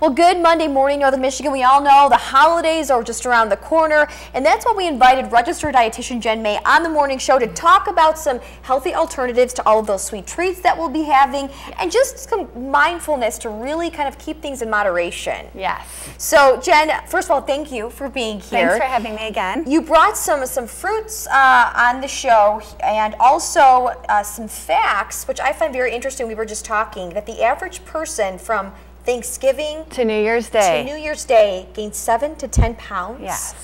Well, good Monday morning, Northern Michigan. We all know the holidays are just around the corner, and that's why we invited registered dietitian Jen May on the morning show to talk about some healthy alternatives to all of those sweet treats that we'll be having, and just some mindfulness to really kind of keep things in moderation. Yes. So, Jen, first of all, thank you for being here. Thanks for having me again. You brought some fruits on the show, and also some facts, which I find very interesting. We were just talking that the average person from Thanksgiving to New Year's Day gained 7 to 10 pounds. Yes.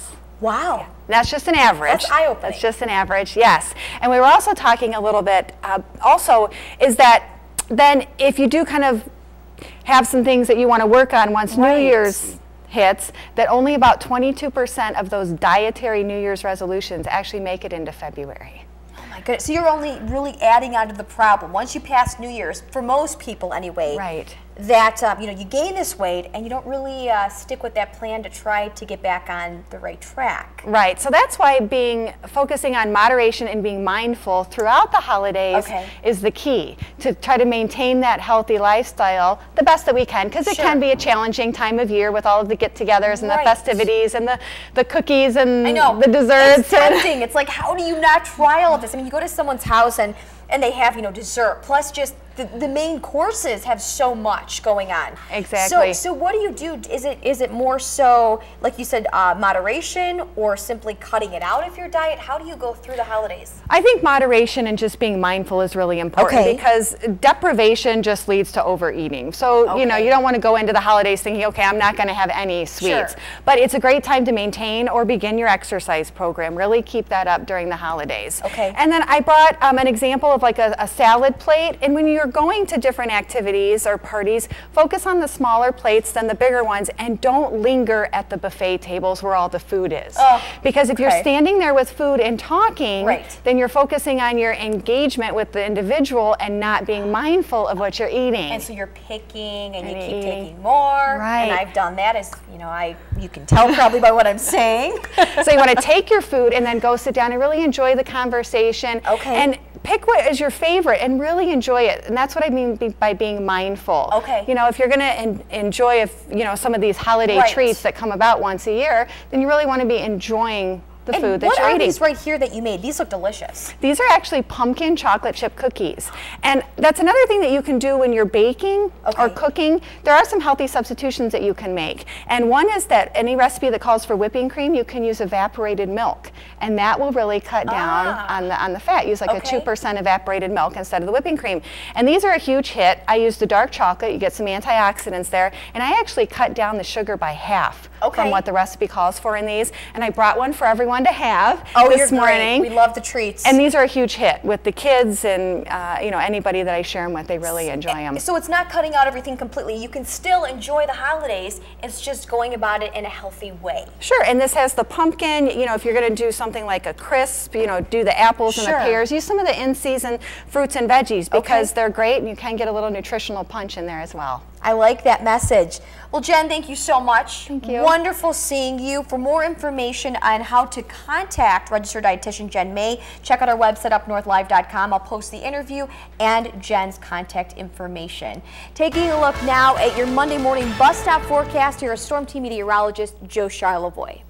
Wow. Yeah. That's just an average. That's eye-opening. That's just an average, yes. And we were also talking a little bit, also, is that then if you do kind of have some things that you want to work on once New Year's hits, that only about 22% of those dietary New Year's resolutions actually make it into February. Good. So you're only really adding on to the problem. Once you pass New Year's, for most people anyway, that you gain this weight and you don't really stick with that plan to try to get back on the right track. Right. So that's why focusing on moderation and being mindful throughout the holidays is the key to try to maintain that healthy lifestyle the best that we can, because it can be a challenging time of year with all of the get-togethers and the festivities and the cookies and the desserts. It's tempting. It's like, how do you not try all of this? I mean, you go to someone's house and they have, dessert, plus just the main courses have so much going on. Exactly. So what do you do? Is it more so, like you said, moderation, or simply cutting it out of your diet? How do you go through the holidays? I think moderation and just being mindful is really important, because deprivation just leads to overeating. So, you don't want to go into the holidays thinking, okay, I'm not going to have any sweets. But it's a great time to maintain or begin your exercise program. Really keep that up during the holidays. And then I brought an example of like a salad plate, and when you're going to different activities or parties, focus on the smaller plates than the bigger ones, and don't linger at the buffet tables where all the food is. Because if you're standing there with food and talking, then you're focusing on your engagement with the individual and not being mindful of what you're eating. And so you're picking and you keep taking more. And I've done that, as you can tell probably by what I'm saying. So you want to take your food and then go sit down and really enjoy the conversation. And pick what is your favorite and really enjoy it. And that's what I mean by being mindful. If you're going to enjoy some of these holiday treats that come about once a year, then you really want to be enjoying the food that you're eating. What are these right here that you made? These look delicious. These are actually pumpkin chocolate chip cookies. And that's another thing that you can do when you're baking or cooking. There are some healthy substitutions that you can make. And one is that any recipe that calls for whipping cream, you can use evaporated milk. And that will really cut down on the fat. Use like a 2% evaporated milk instead of the whipping cream. And these are a huge hit. I use the dark chocolate. You get some antioxidants there. And I actually cut down the sugar by half from what the recipe calls for in these. And I brought one for everyone to have this morning. We love the treats. And these are a huge hit with the kids and anybody that I share them with. They really enjoy them. So it's not cutting out everything completely. You can still enjoy the holidays. It's just going about it in a healthy way. Sure. And this has the pumpkin. If you're going to do something like a crisp, do the apples and the pears. Use some of the in-season fruits and veggies, because they're great, and you can get a little nutritional punch in there as well. I like that message. Well, Jen, thank you so much. Thank you. Wonderful seeing you. For more information on how to contact registered dietitian Jen May, check out our website, upnorthlive.com. I'll post the interview and Jen's contact information. Taking a look now at your Monday morning bus stop forecast, here is Storm Team meteorologist Joe Charlevoix.